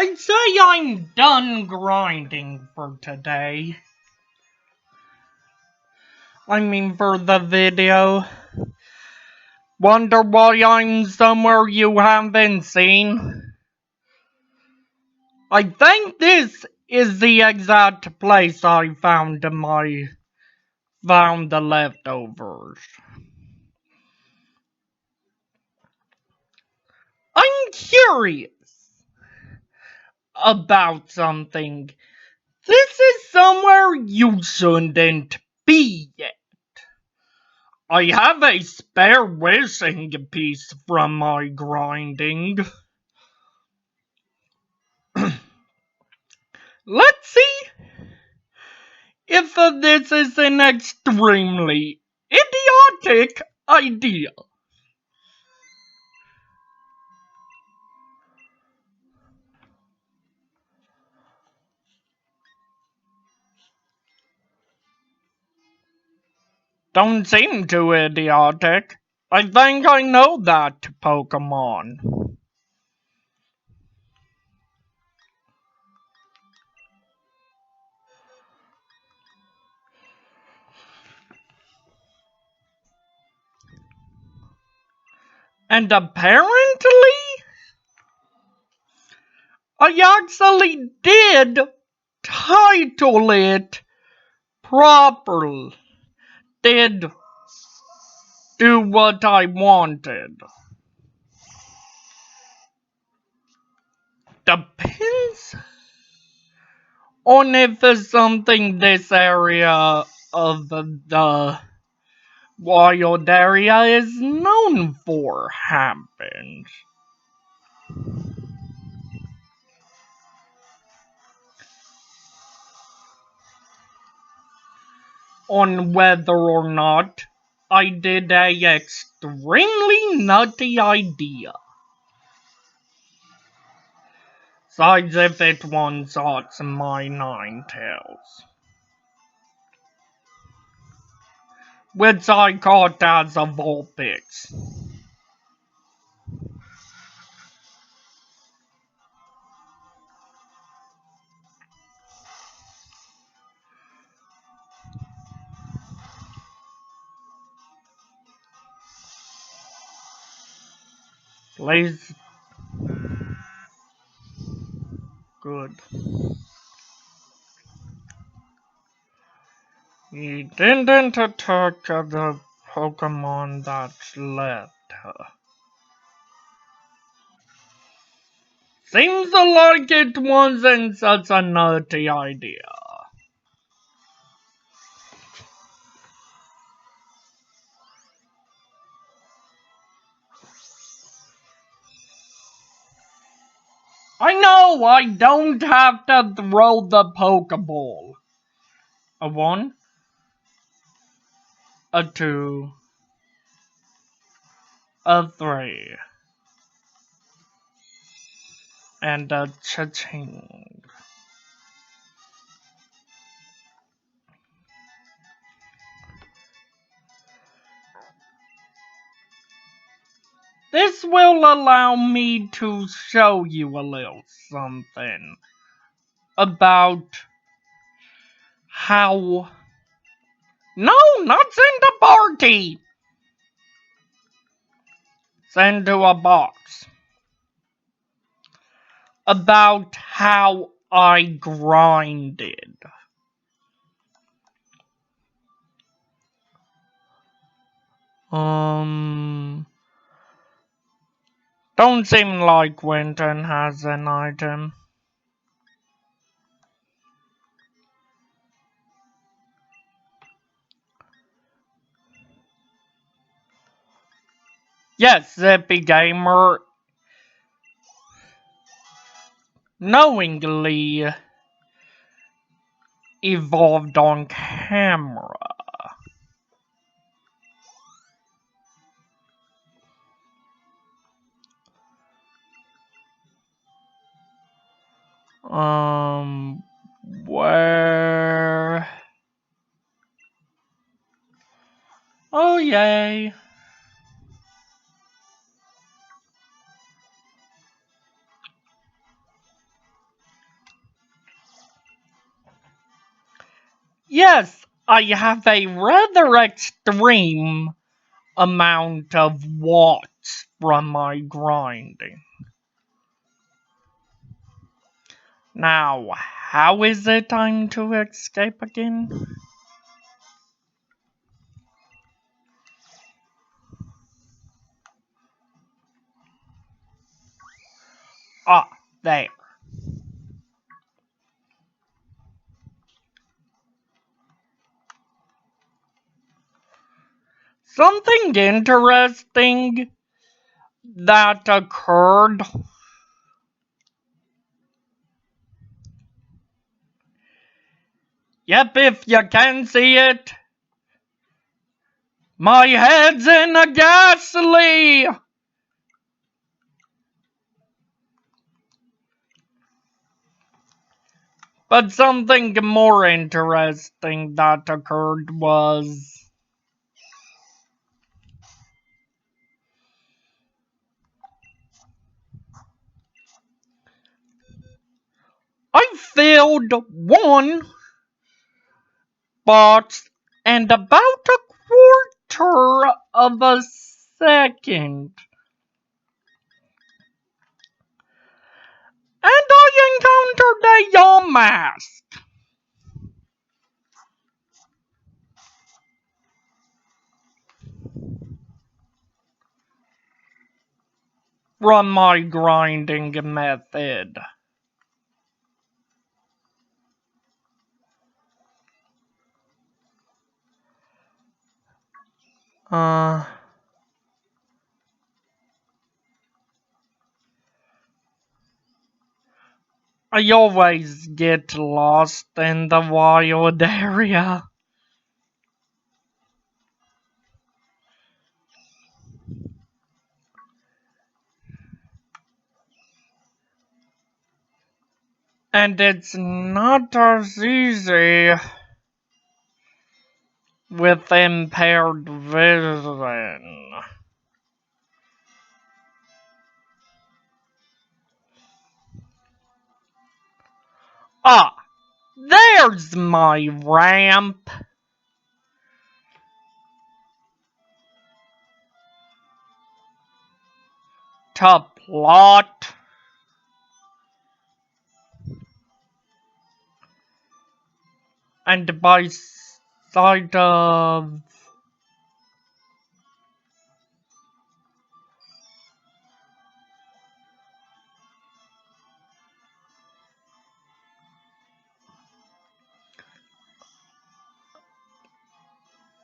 I'd say I'm done grinding for today. I mean, for the video. Wonder why I'm somewhere you haven't seen? I think this is the exact place I found the leftovers. I'm curious about something. This is somewhere you shouldn't be yet. I have a spare wishing piece from my grinding. Let's see if this is an extremely idiotic idea. Don't seem too idiotic. I think I know that Pokemon. And apparently, I actually did title it properly. Did do what I wanted. Depends on if something this area of the wild area is known for happens. On whether or not I did a extremely nutty idea. Besides if it one-shots my nine tails. Which I caught as a Vulpix. Please. Good. He didn't attack the Pokemon that's left. Seems like it wasn't such a nutty idea. I know I don't have to throw the Pokeball. A 1, a 2, a 3, and a cha-ching. This will allow me to show you a little something about how... No, not send a party! Send to a box. About how I grinded. Don't seem like Winton has an item. Yes, Zippy Gamer knowingly evolved on camera. Where? Oh, yay. Yes, I have a rather extreme amount of watts from my grinding. Now, how is it I'm to escape again? Ah, there. Something interesting that occurred. Yep, if you can see it. My head's in a ghastly! But something more interesting that occurred was I failed one box and about a quarter of a second. And I encountered a Yamask from my grinding method. Uh, I always get lost in the wild area. And it's not as easy with impaired vision. Ah, there's my ramp. To plot. And by side of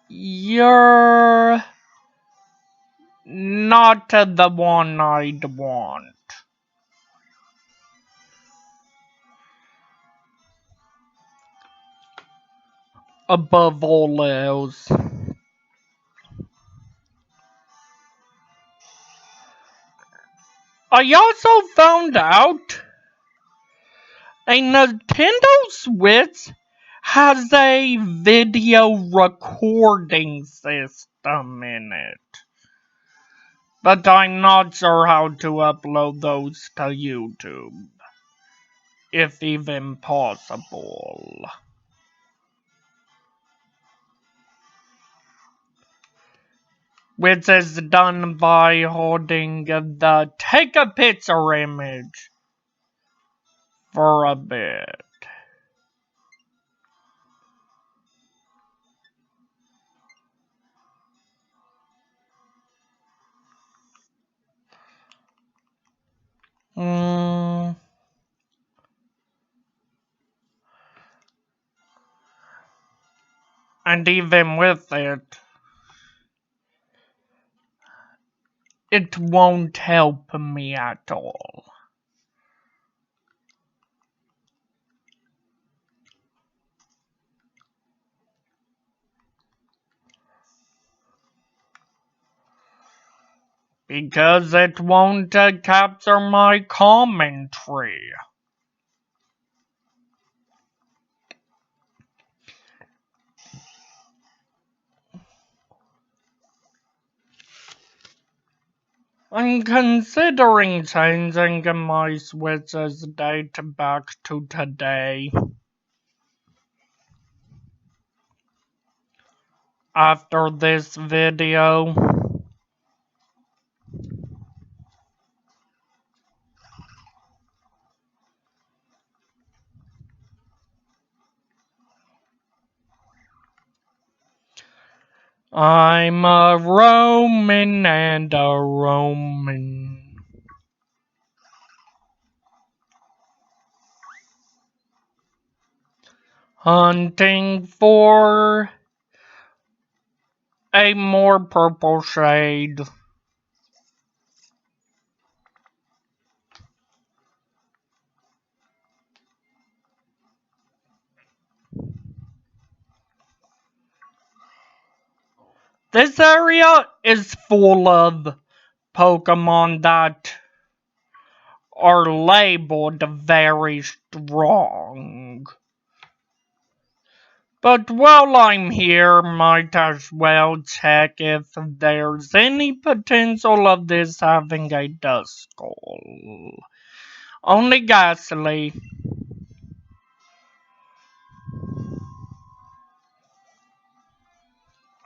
you're not the one I'd want. Above all else. I also found out a Nintendo Switch has a video recording system in it. But I'm not sure how to upload those to YouTube, if even possible. Which is done by holding the take a picture image for a bit. And even with it, it won't help me at all. Because it won't capture my commentary. I'm considering changing my Switch's date back to today. after this video. I'm a Roman and a Roman. Hunting for a more purple shade. This area is full of Pokemon that are labeled very strong. But while I'm here, might as well check if there's any potential of this having a Duskull. Only Ghastly.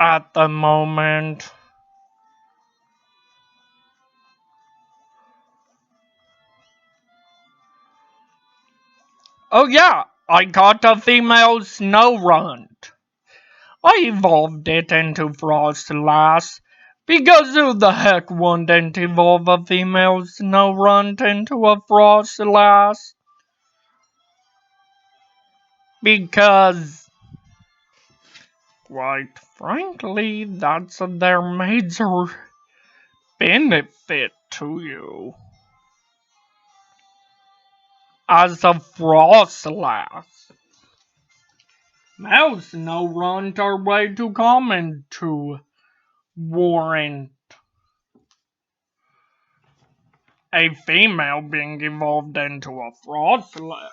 At the moment. Oh yeah, I caught a female Snorunt. I evolved it into Frostlass, because who the heck wouldn't evolve a female Snorunt into a Frostlass? Because, quite frankly, that's their major benefit to you. As a Frostlass. Male Snorunt are way too common to warrant a female being evolved into a Frostlass.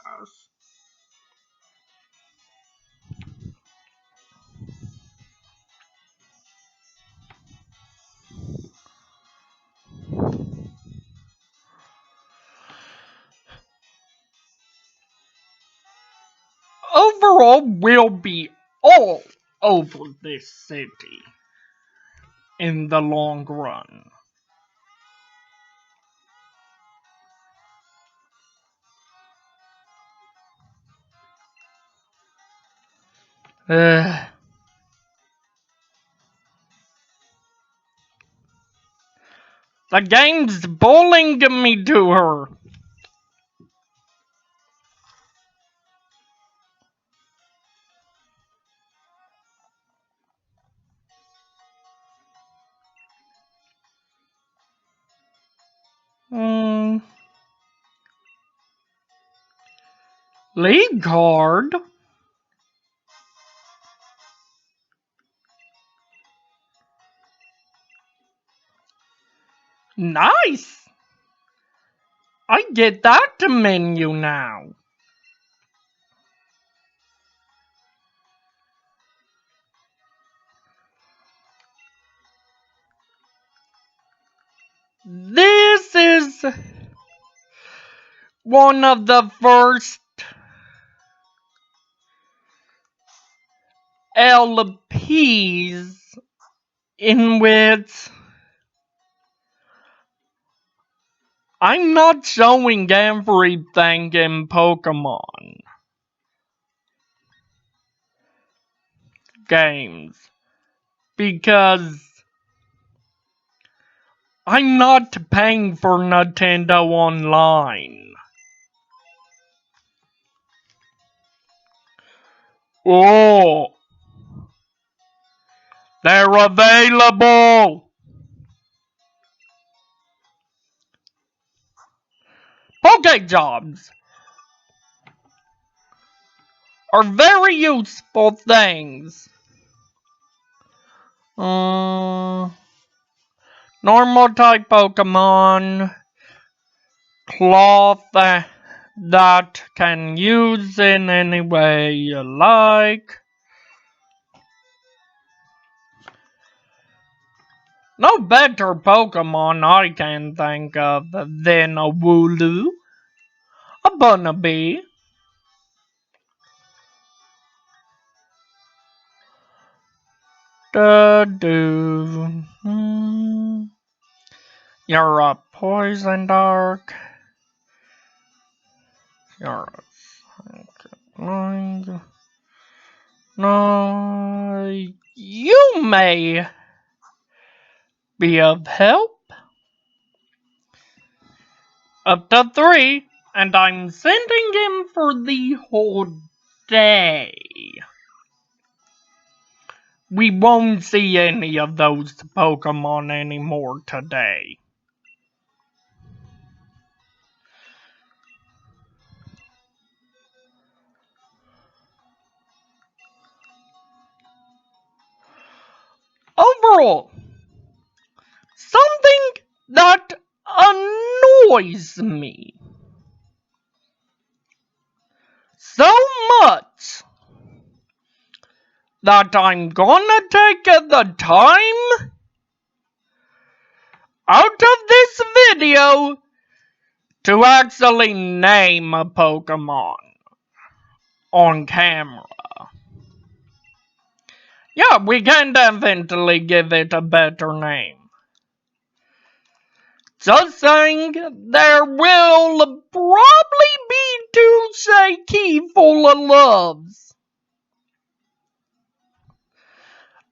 Overall, we'll be all over this city in the long run. Uh, the game's bullying me to her. League card? Nice! I get that menu now. This is one of the first LPs in which I'm not showing everything in Pokemon games because I'm not paying for Nintendo Online. Oh, they're available! Pokejobs are very useful things. Normal type Pokemon, cloth that can use in any way you like. No better Pokemon I can think of than a Wooloo, a Bunnelby, Do. You're a poison dark. You're a no, you may be of help. Up to 3, and I'm sending him for the whole day. We won't see any of those Pokemon anymore today. Overall, something that annoys me so much that I'm gonna take the time out of this video to actually name a Pokemon on camera. Yeah, we can definitely give it a better name. Just saying, there will probably be 2 Shaky full of loves.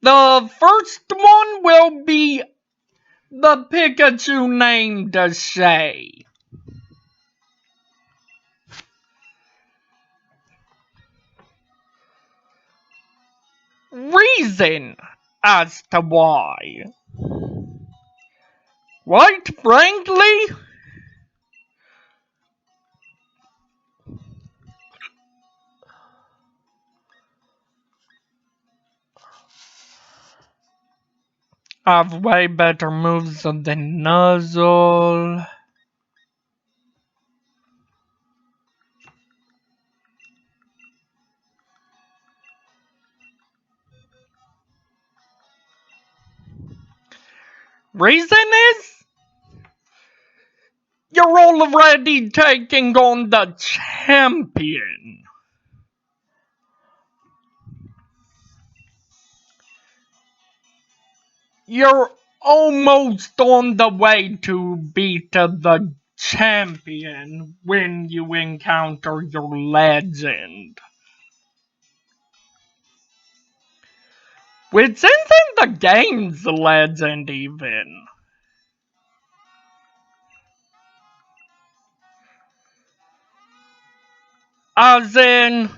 The first one will be the Pikachu named Shay. Reason as to why. Quite frankly, I have way better moves than Nuzzle. Reason is, you're already taking on the champion. You're almost on the way to beat the champion when you encounter your legend. Which isn't the game's legend even. As in,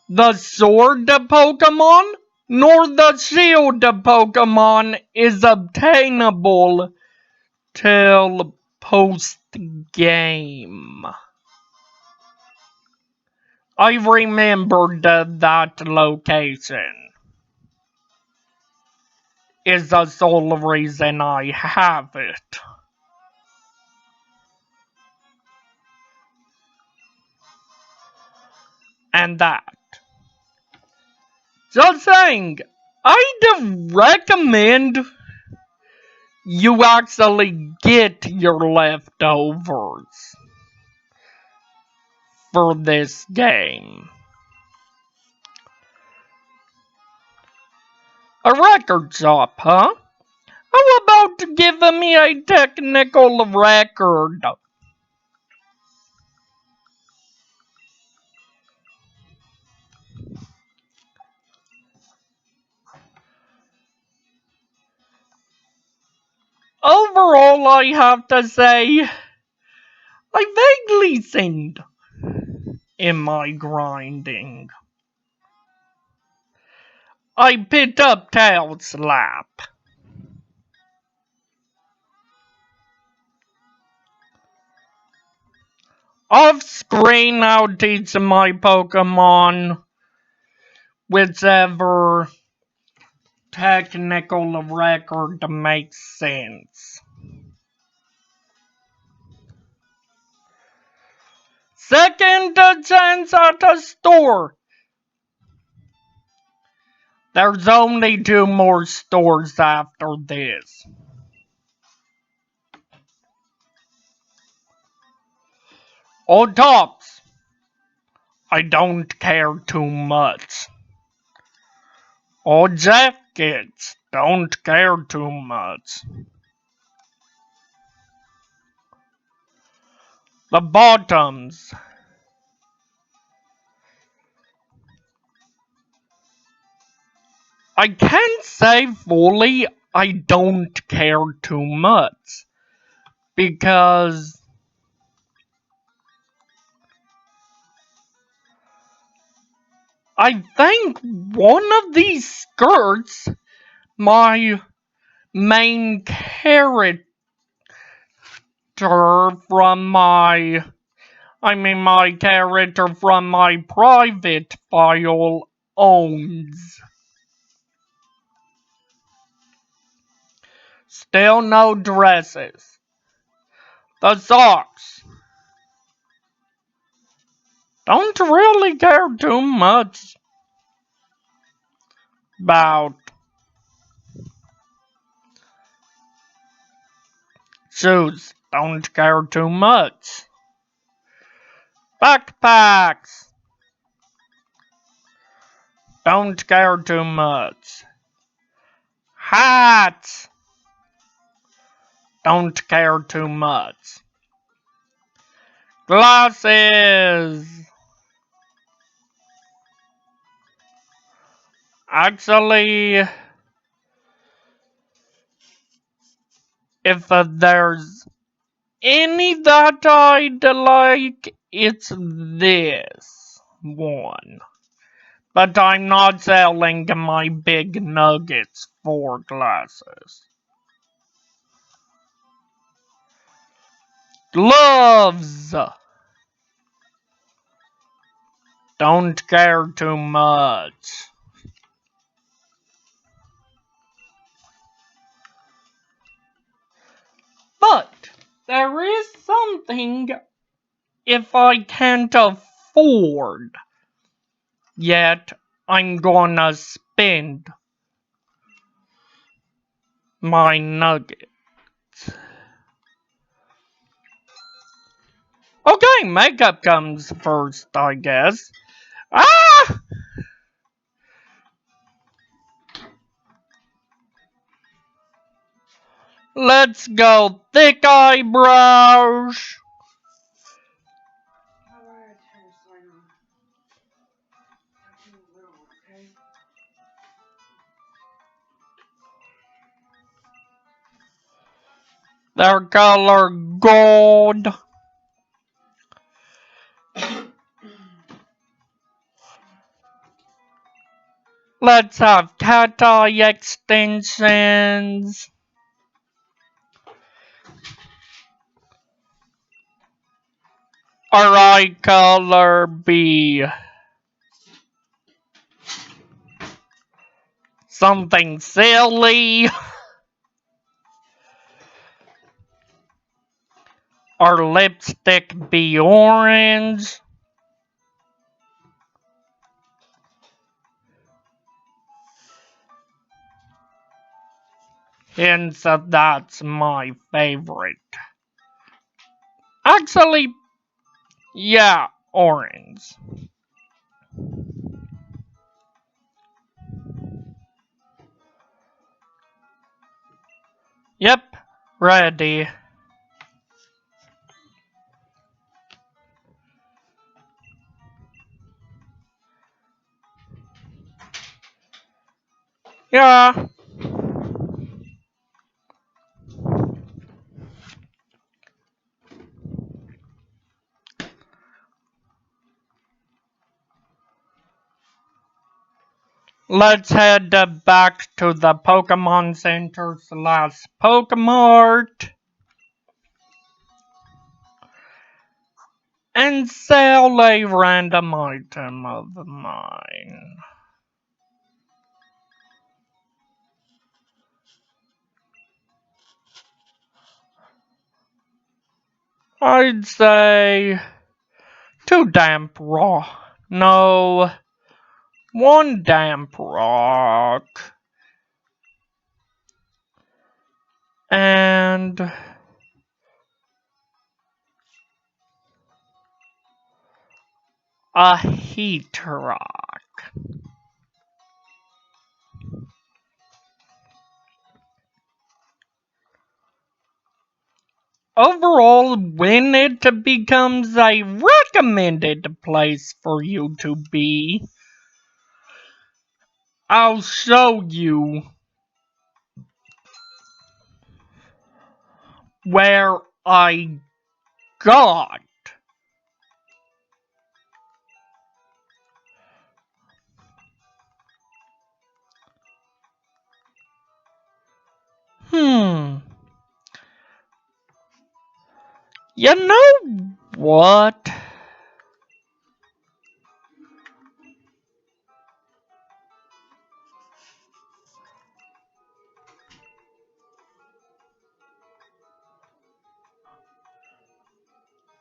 the sword Pokemon nor the shield Pokemon is obtainable till post-game. I remembered that location. Is the sole reason I have it. And that. Just saying, I'd recommend you actually get your leftovers for this game. A record shop, huh? How about giving me a technical record? Overall, I have to say, I vaguely sinned in my grinding. I picked up Tail Slap. Off screen, I'll teach my Pokemon whichever technical record makes sense. Second chance at a store. There's only 2 more stores after this. Old tops. I don't care too much. Old Jeff. nuggets don't care too much. The bottoms. I can't say fully I don't care too much. Because I think one of these skirts, my main character from my character from my private file owns. Still no dresses. The socks. Don't really care too much about shoes. Don't care too much. Backpacks. Don't care too much. Hats. Don't care too much. Glasses. Actually, if there's any that I'd like, it's this one. But I'm not selling my big nuggets for glasses. Gloves! Don't care too much. But there is something if I can't afford, yet I'm gonna spend my nugget. Okay, makeup comes first, I guess. Ah! Let's go thick eyebrows. Their color gold. Let's have cat eye extensions. Our eye color be something silly. Our lipstick be orange. And so that's my favorite. Actually, yeah, orange. Yep, ready. Yeah. Let's head back to the Pokemon Center / Pokemart and sell a random item of mine. I'd say 2 damp rock. No, 1 damp rock. And a heat rock. overall, when it becomes a recommended place for you to be, I'll show you where I got. Hmm. You know what?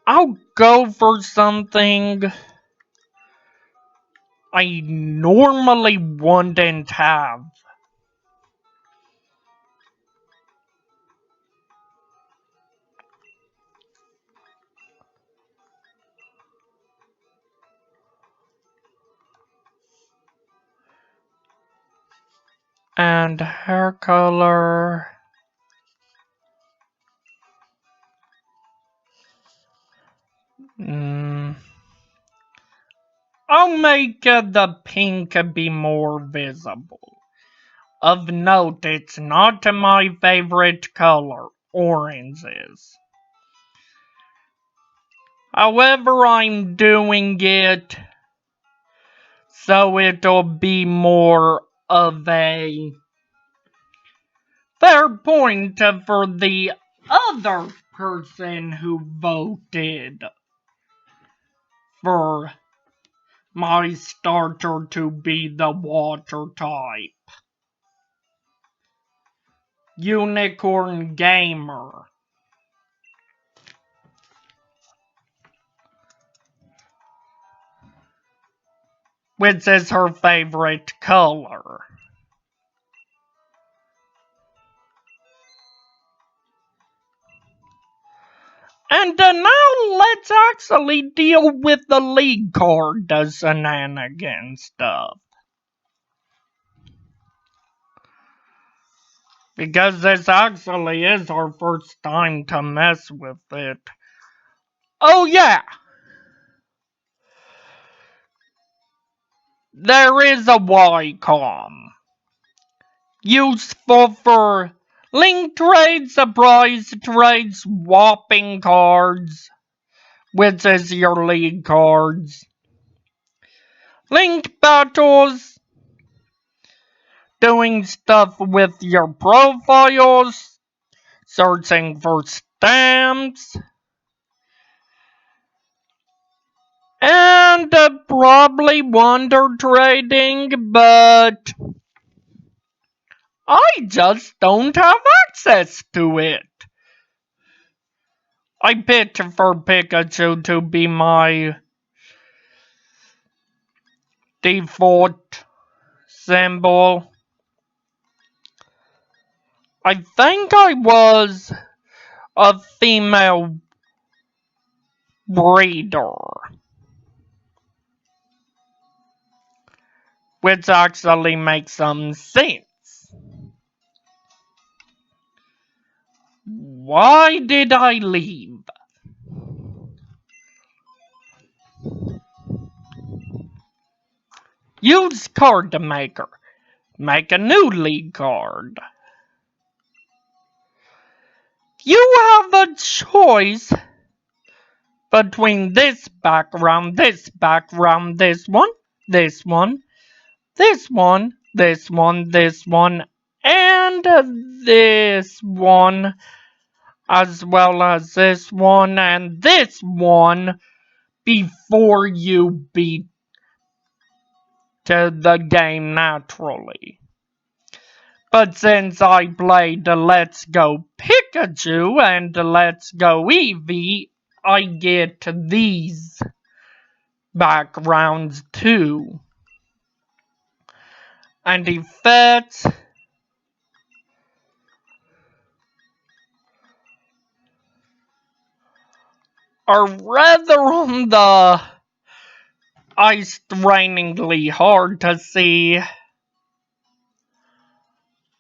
I'll go for something I normally wouldn't have. And hair color. Mm, I'll make the pink be more visible. Of note, it's not my favorite color. Orange is. However, I'm doing it so it'll be more of a fair point for the other person who voted for my starter to be the water type. Unicorn Gamer. Which is her favorite color. And now let's actually deal with the league card shenanigans stuff. Because this actually is our first time to mess with it. Oh yeah! There is a YCOM. Useful for link trades, surprise trades, swapping cards, which is your league cards. Link battles, doing stuff with your profiles, searching for stamps, and probably wonder trading, but I just don't have access to it. I picked for Pikachu to be my default symbol. I think I was a female breeder, which actually makes some sense. Why did I leave? Use card maker. Make a new league card. You have a choice between this background, this background, this one, this one, this one, this one, this one, and this one, as well as this one and this one, before you beat the game naturally. But since I played Let's Go Pikachu and Let's Go Eevee, I get these backgrounds too. And effects are rather on the eye-strainingly hard to see,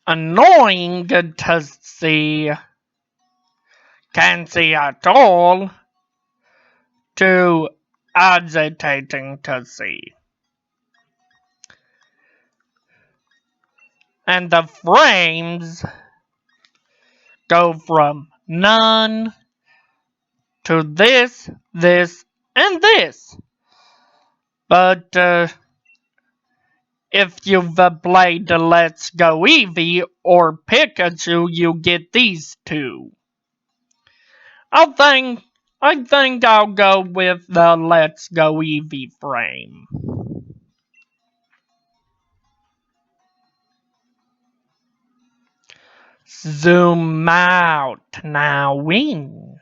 annoying to see, can't see at all, to agitating to see. And the frames go from none to this, this, and this. But if you've played Let's Go Eevee or Pikachu, you get these two. I think I'll go with the Let's Go Eevee frame. Zoom out now in.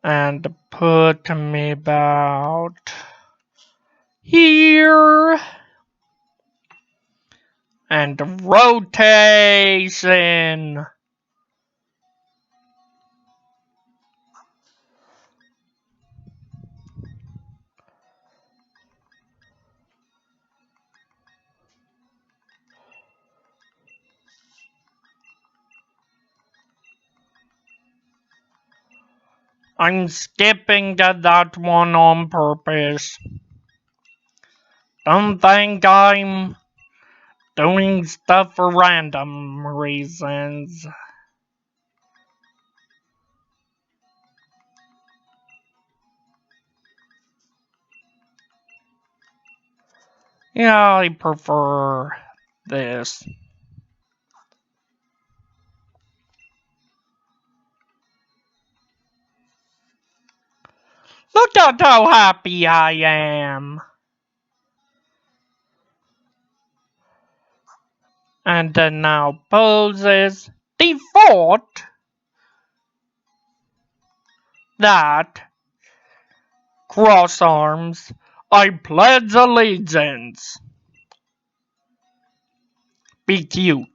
And put me about here. And rotation. I'm skipping that one on purpose. Don't think I'm doing stuff for random reasons. Yeah, I prefer this. Look at how happy I am. And then now poses default that cross arms. I pledge allegiance. Be cute.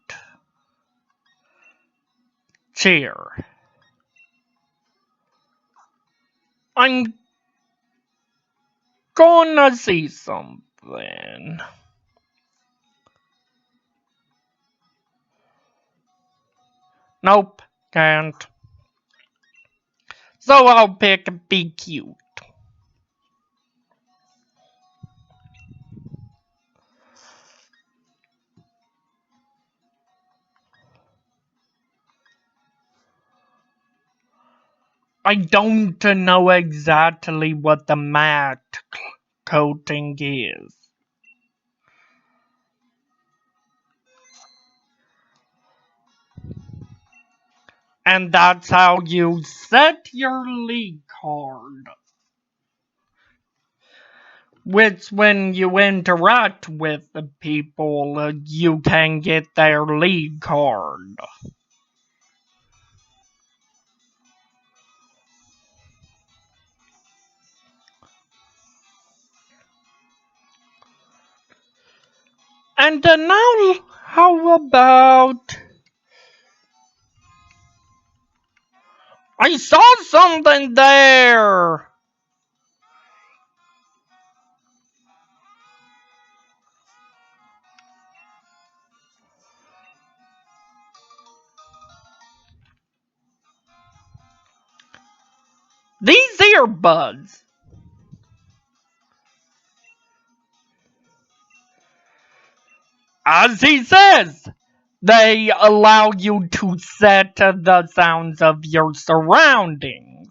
Cheer. I'm gonna see something. Nope, can't. So I'll pick Be Cute. I don't know exactly what the matte coating is. And that's how you set your league card. Which, when you interact with the people, you can get their league card. And now, how about... I saw something there! These earbuds! As he says, they allow you to set the sounds of your surroundings.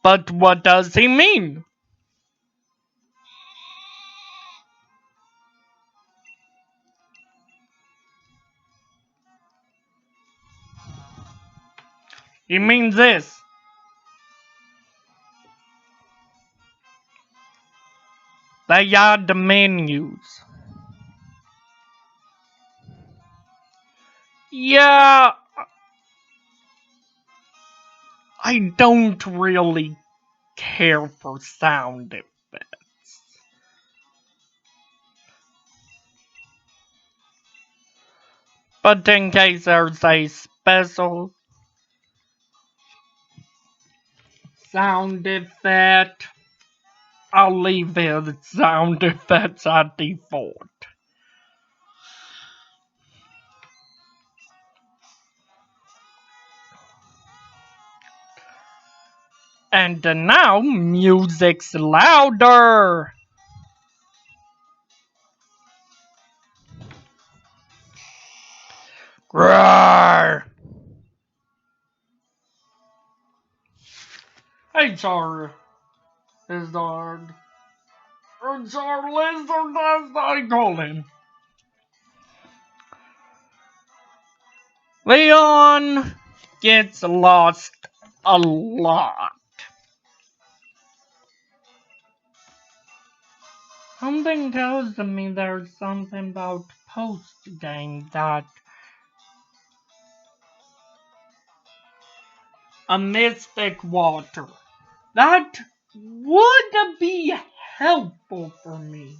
But what does he mean? He means this. They add the menus. Yeah, I don't really care for sound effects. But in case there's a special sound effect, I'll leave his sound effects at default. And now music's louder. Roar! Hey, Char Lizard. Or Char Lizard, as I call him. Leon gets lost a lot. Something tells me there's something about post-game that a mystic water. That would be helpful for me.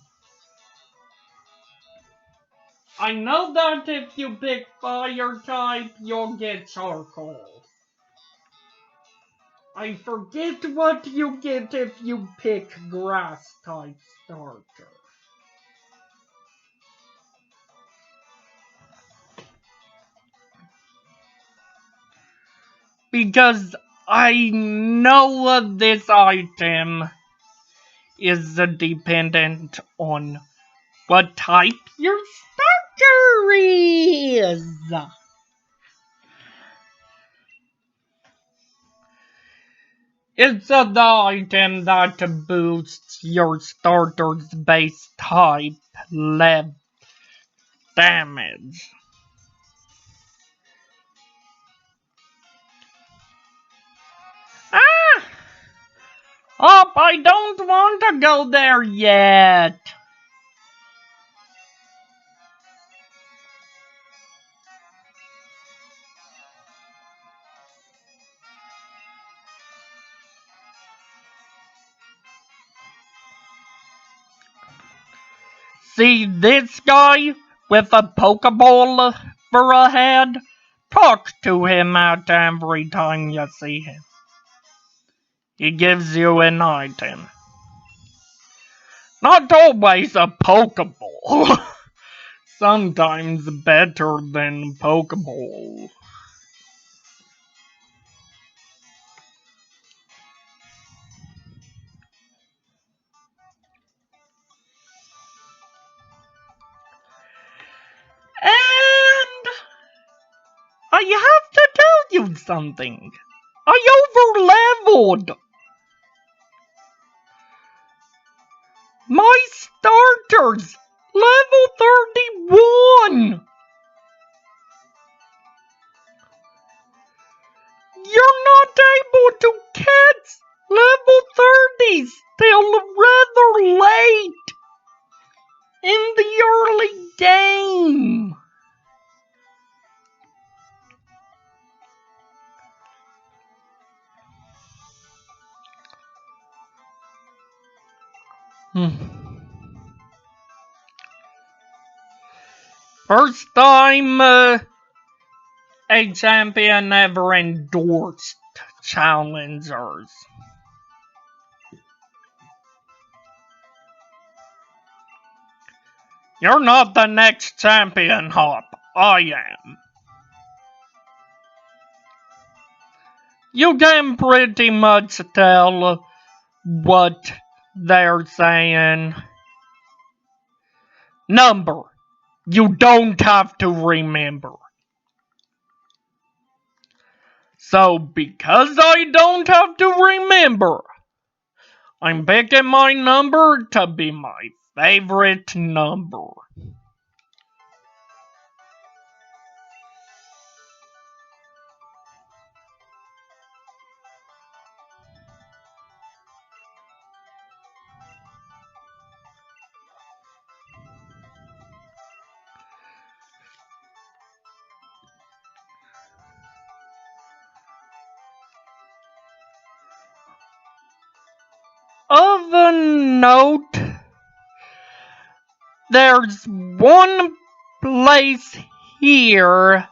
I know that if you pick fire type, you'll get charcoal. I forget what you get if you pick grass type starter. Because I know this item is dependent on what type your starter is. It's the item that boosts your starter's base type level damage. Ah! Oh, I don't want to go there yet. See this guy with a Pokeball for a head? Talk to him at every time you see him. He gives you an item. Not always a Pokeball. Sometimes better than Pokeball. And I have to tell you something. I overleveled. My starter's level 31. You're not able to catch level 30s till rather late in the early game. First time a champion ever endorsed challengers. You're not the next champion, Hop. I am. You can pretty much tell what they're saying. Number. You don't have to remember. So, because I don't have to remember, I'm picking my number to be my favorite number. Of a note, there's one place here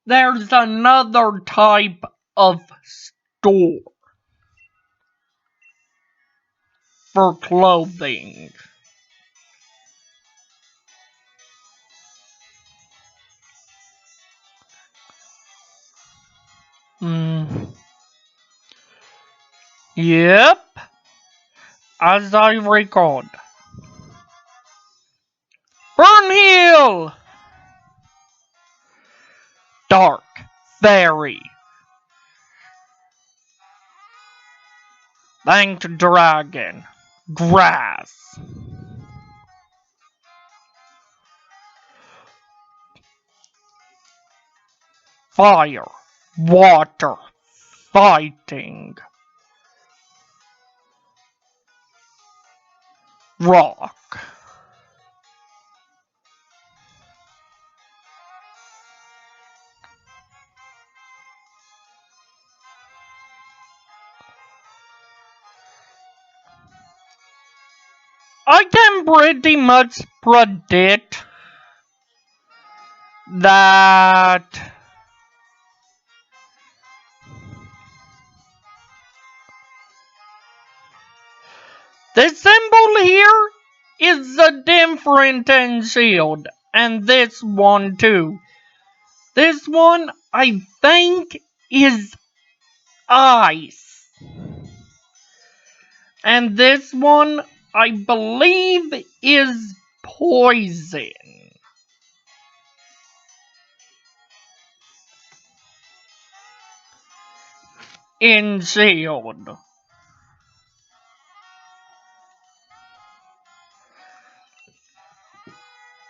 there's another type of store for clothing. Yep, as I recalled. Burnhill! Dark Fairy. Thanked Dragon. Grass. Fire. Water. Fighting. Rock. I can pretty much predict that the symbol here is a different in shield, and this one too. This one I think is ice, and this one I believe is poison. In shield.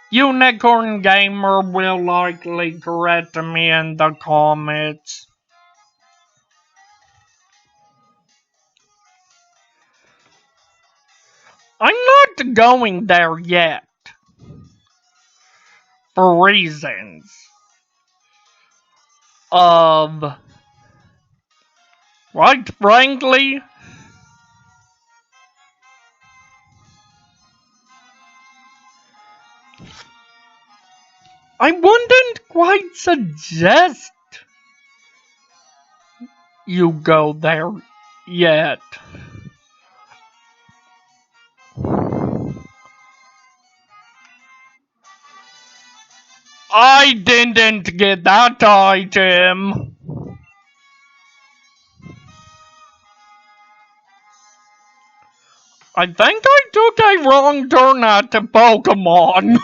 Unicorn Gamer will likely correct me in the comments. I'm not going there yet. For reasons of, quite frankly, I wouldn't quite suggest you go there yet. I didn't get that item. I think I took a wrong turn at the Pokemon.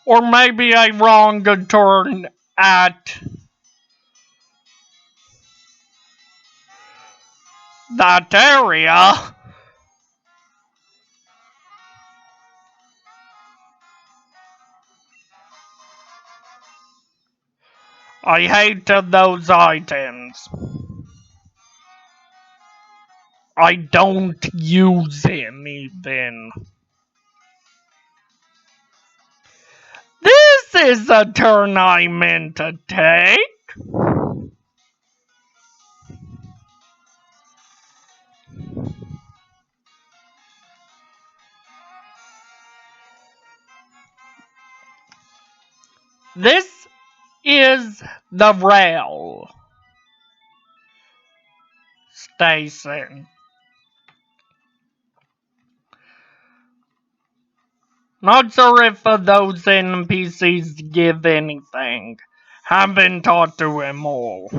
Or maybe a wrong turn at that area. I hated those items. I don't use him even. This is a turn I meant to take. This is the rail station. Not sure if those NPCs give anything. Haven't talked to them all.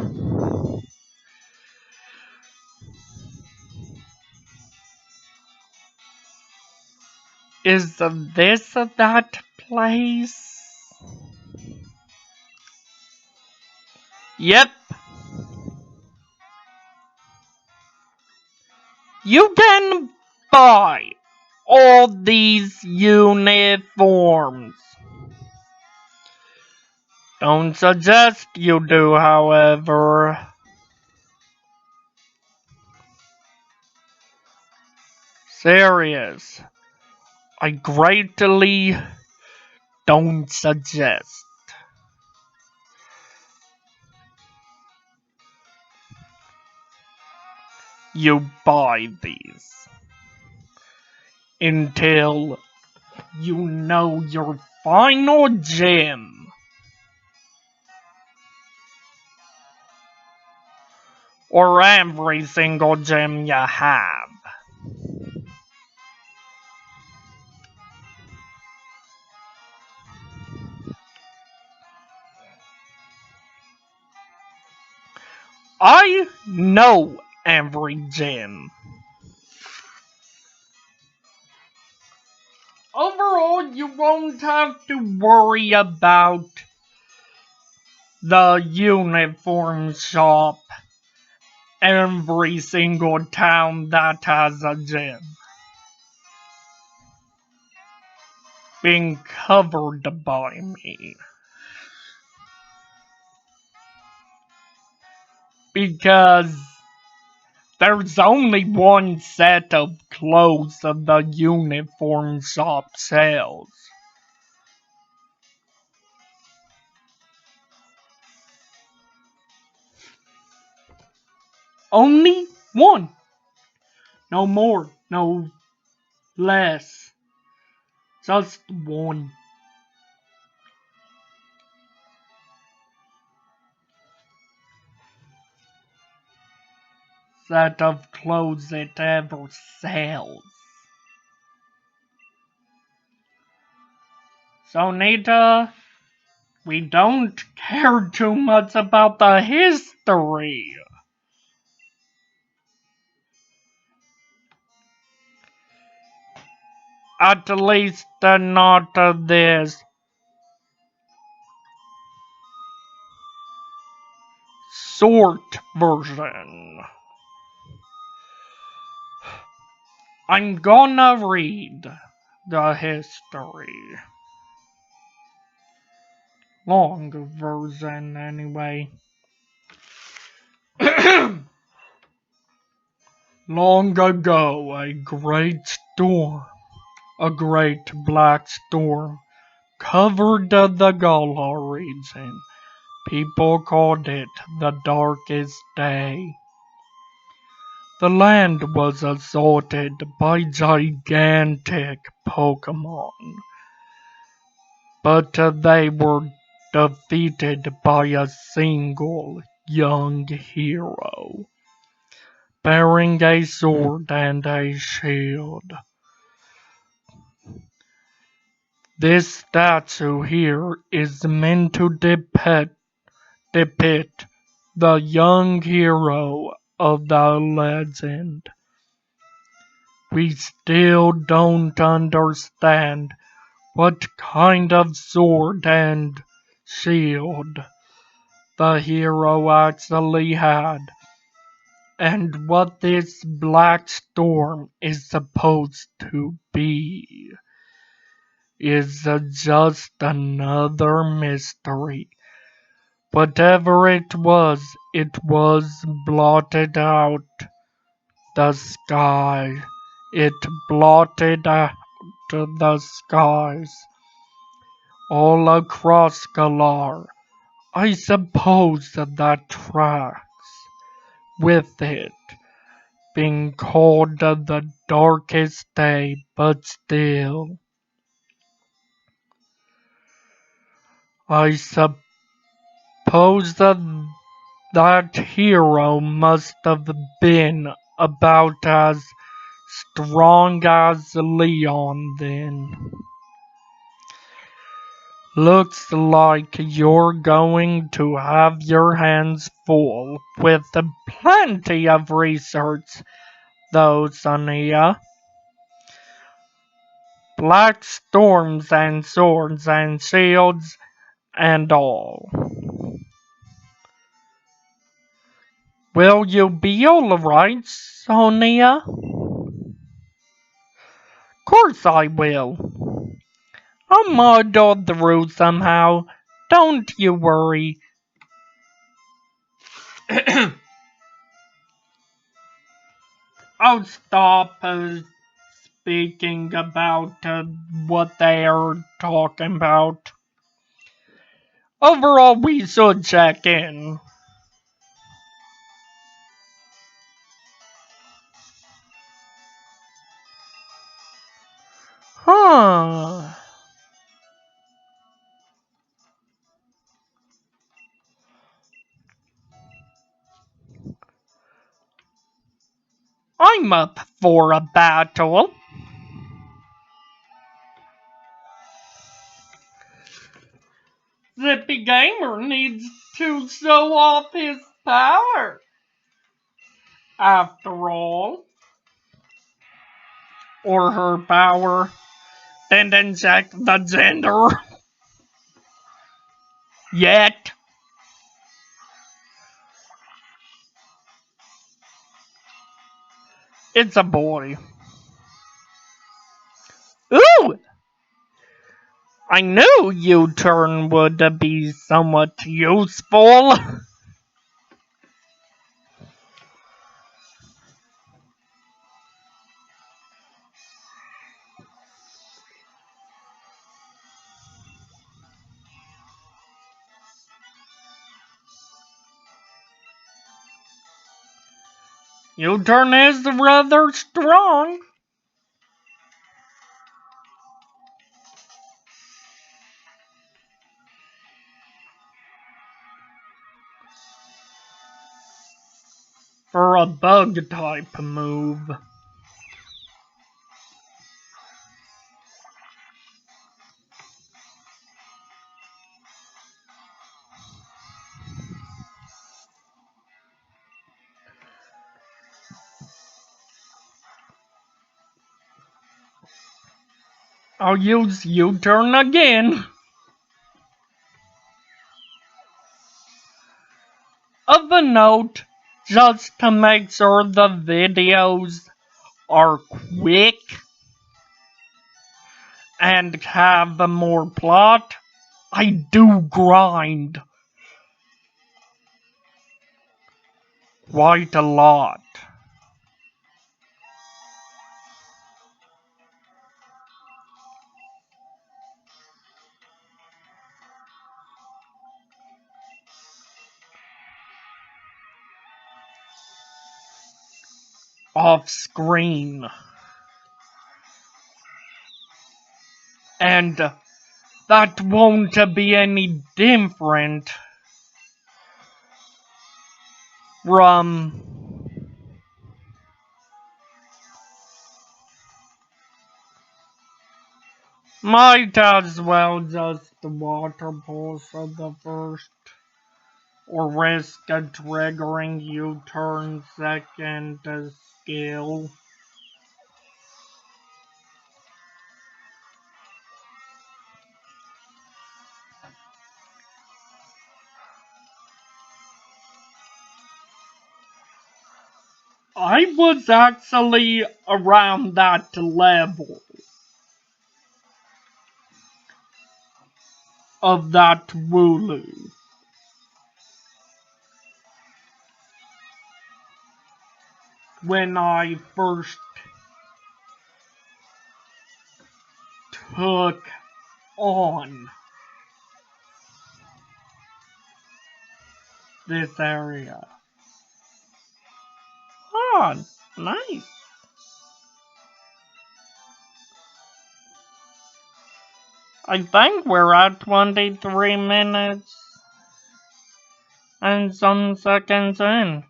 Is this that place? Yep. You can buy all these uniforms. Don't suggest you do, however. Serious. I greatly don't suggest. You buy these until you know your final gem. or every single gem you have. I know every gem. Overall, you won't have to worry about the uniform shop. Every single town that has a gym being covered by me. Because there's only one set of clothes that the uniform shop sells. Only one. No more, no less. Just one. Set of clothes it ever sells. So, Nita, we don't care too much about the history. At least not this short version. I'm gonna read the history. Long version, anyway. Long ago, a great black storm, covered the Galar region. People called it the darkest day. The land was assaulted by gigantic Pokemon, but they were defeated by a single young hero, bearing a sword and a shield. This statue here is meant to depict the young hero of the legend. We still don't understand what kind of sword and shield the hero actually had, and what this black storm is supposed to be is just another mystery. Whatever it was blotted out the sky. It blotted out the skies all across Galar. I suppose that tracks with it being called the darkest day, but still, I suppose that hero must have been about as strong as Leon then. Looks like you're going to have your hands full with plenty of research, though, Sonia. Black storms and swords and shields and all. Will you be alright, Sonia? Course I will. I'll muddle through somehow. Don't you worry. I'll stop speaking about what they are talking about. Overall, we should check in. Huh. I'm up for a battle. Zippy Gamer needs to show off his power. After all. Or her power. Didn't check the gender. Yet. It's a boy. Ooh! I knew U-turn would be somewhat useful. U-turn is rather strong. For a bug type move. I'll use U-turn again. Of a note, just to make sure the videos are quick and have more plot, I do grind quite a lot. Off screen. And that won't be any different from might as well just water pulse the first or risk triggering U-turn second skill. I was actually around that level of that Wooloo when I first took on this area. Oh, nice. I think we're at 23 minutes and some seconds in.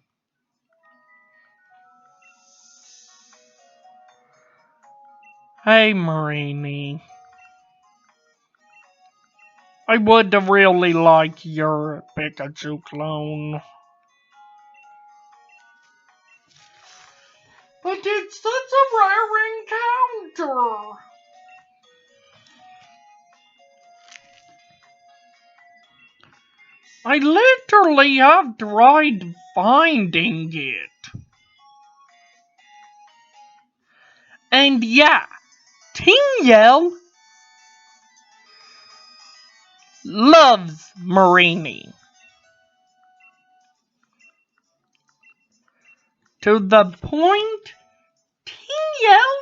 Hey, Marini. I would really like your Pikachu clone. But it's such a rare encounter. I literally have tried finding it. And yeah, Team Yell loves Marini. To the point, Team Yell,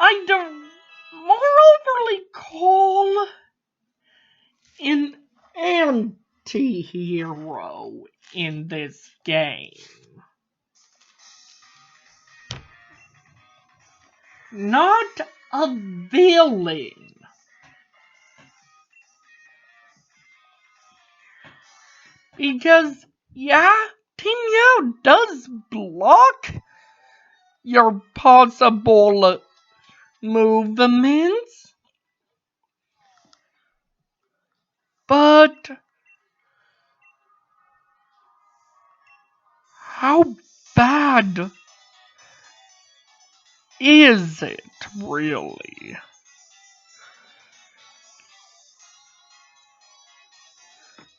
I don't moreoverly call an anti-hero in this game. Not a villain. Because, yeah, Team Yell does block your possible movements. But how bad is it really?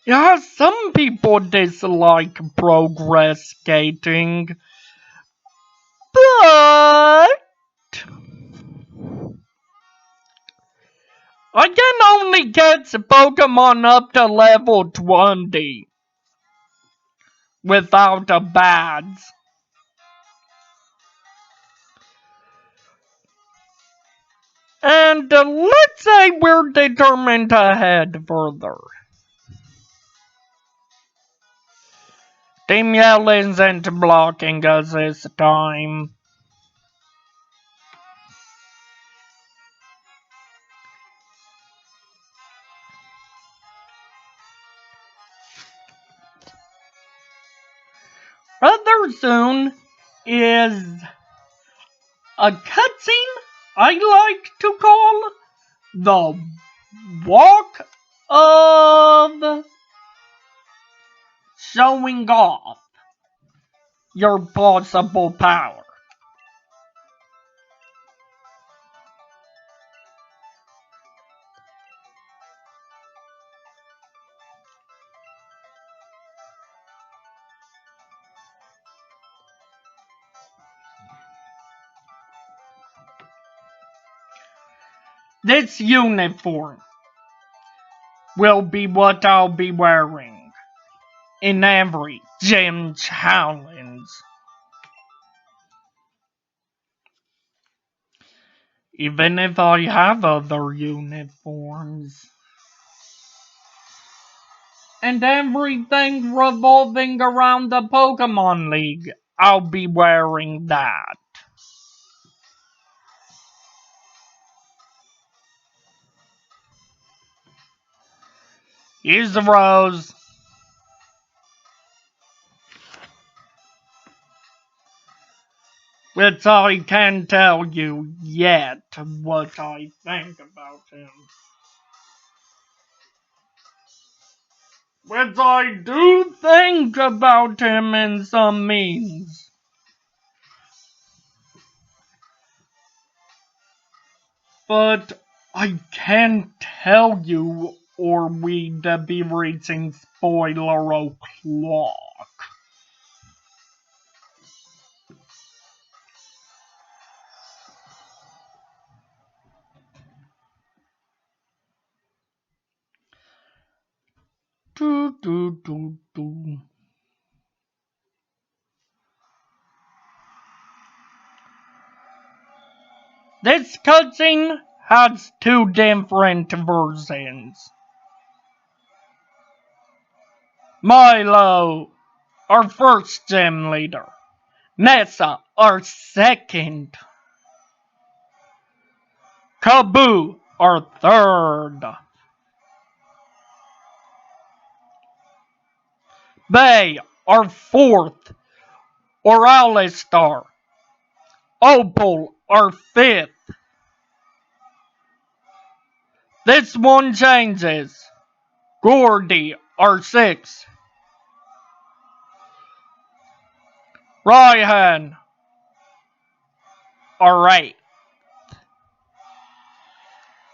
Yeah, some people dislike progress skating, but I can only catch Pokemon up to level 20 without a badge. And let's say we're determined to head further. Team Yell isn't blocking us this time. Rather soon is a cutscene I like to call the walk of showing off your possible power. This uniform will be what I'll be wearing in every gym challenge. Even if I have other uniforms. And everything revolving around the Pokemon League, I'll be wearing that. Here's the rose. Which I can't tell you yet what I think about him. Which I do think about him in some means. But I can't tell you or we'd be reaching spoiler o'clock. Do, do, do, do. This cutscene has two different versions. Milo, our first gym leader. Nessa, our second. Kaboo, our third. Bay, our fourth. Or Alistar. Opal, our fifth. This one changes. Gordy, our sixth. Raihan, our eighth.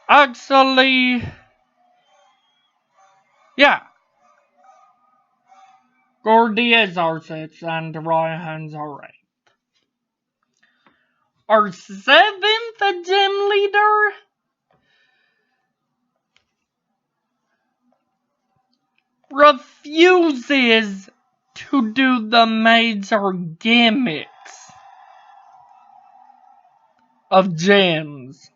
Actually, yeah. Gordy is our sixth and Raihan's our eighth. Our seventh gym leader refuses to do the major gimmicks of gyms.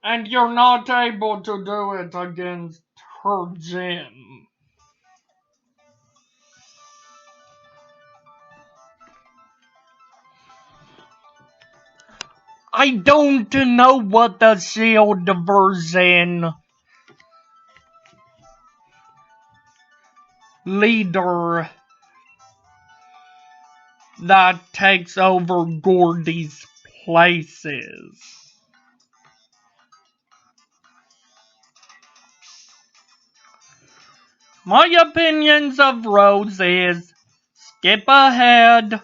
And you're not able to do it against her gym. I don't know what the shield version leader that takes over Gordy's places. My opinions of Rose is skip ahead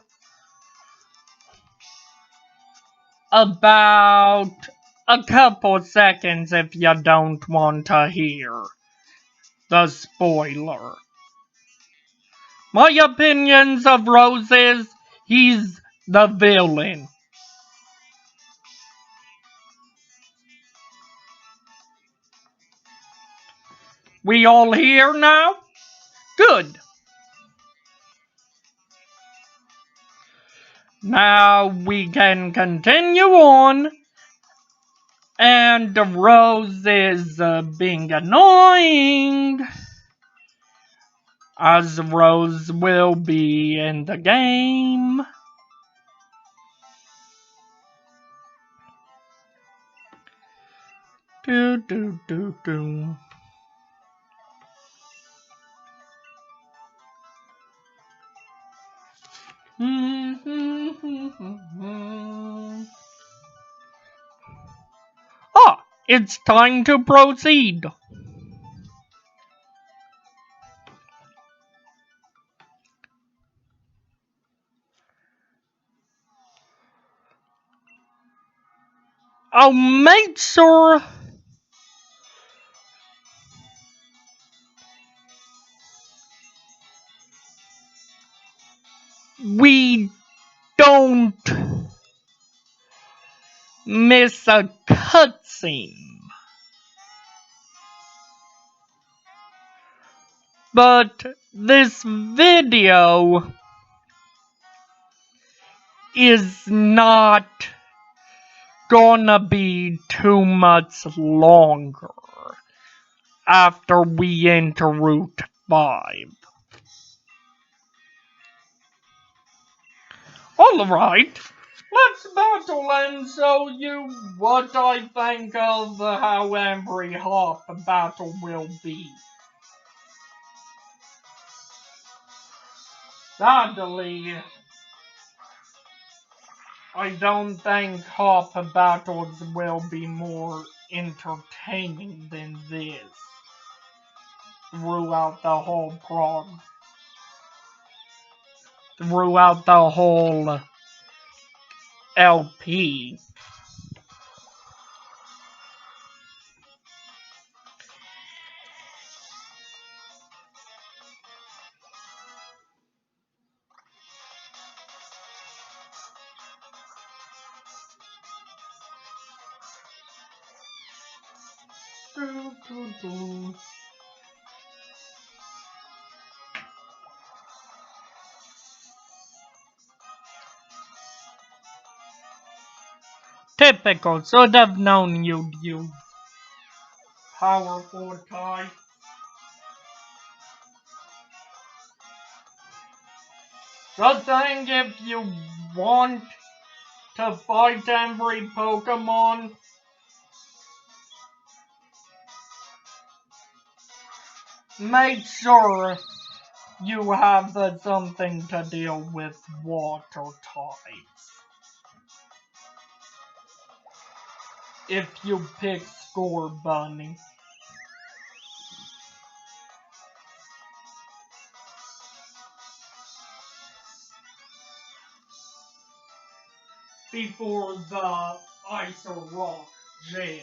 about a couple seconds if you don't want to hear the spoiler. My opinions of Rose is he's the villain. We all here now? Good. Now we can continue on. And Rose is being annoying, as Rose will be in the game. Do do do do. Ah, it's time to proceed. I'll make sure we don't miss a cutscene. But this video is not gonna be too much longer after we enter Route 5. Alright, let's battle and show you what I think of how every half battle will be. Sadly, I don't think half battles will be more entertaining than this throughout the whole throughout the whole LP. Typical, should have known you'd use powerful type. The thing, if you want to fight every Pokemon, make sure you have something to deal with water types. If you pick Scorbunny. Before the Ice or Rock Jam.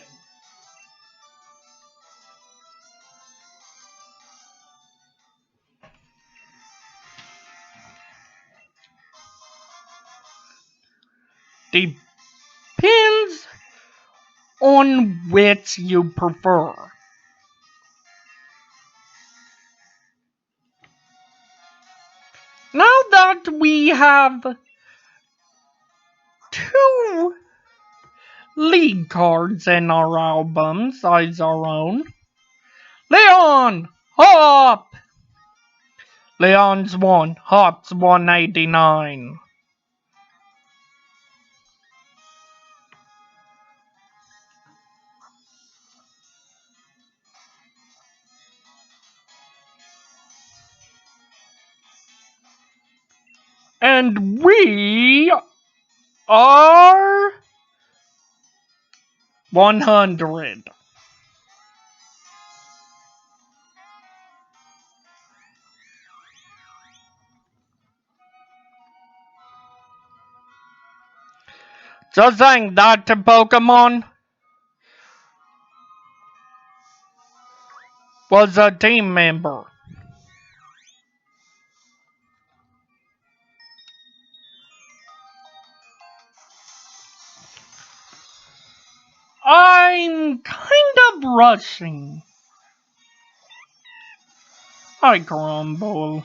Depends on which you prefer. Now that we have 2 league cards in our album, besides our own, Leon! Hop! Leon's 1, Hop's 189. And we are 100. Just saying that to Pokemon was a team member. I'm kind of rushing. I grumble.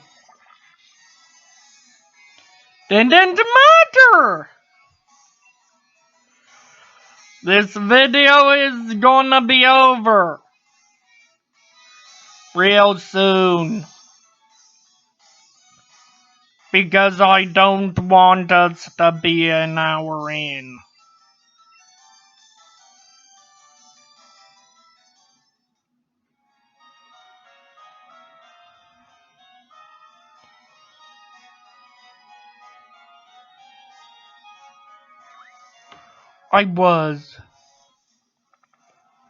Didn't matter. This video is gonna be over real soon. Because I don't want us to be an hour in. I was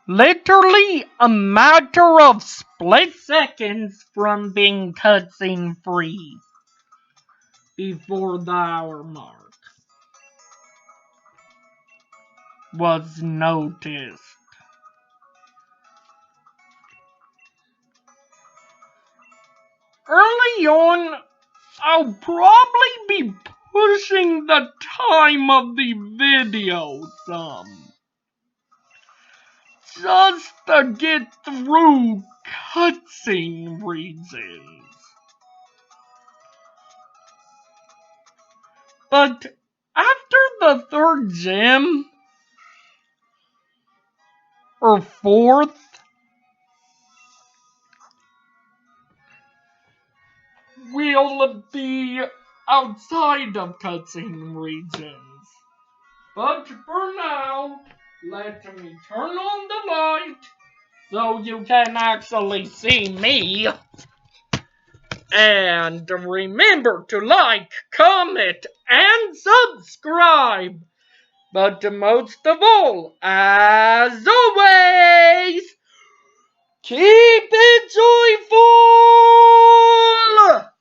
literally a matter of split seconds from being cutscene free before the hour mark was noticed. Early on, I'll probably be pushing the time of the video some, just to get through cutscene reasons. But after the third gym, or fourth, we'll be outside of cutscene regions. But for now, let me turn on the light so you can actually see me. And remember to like, comment, and subscribe. But most of all, as always, keep it joyful!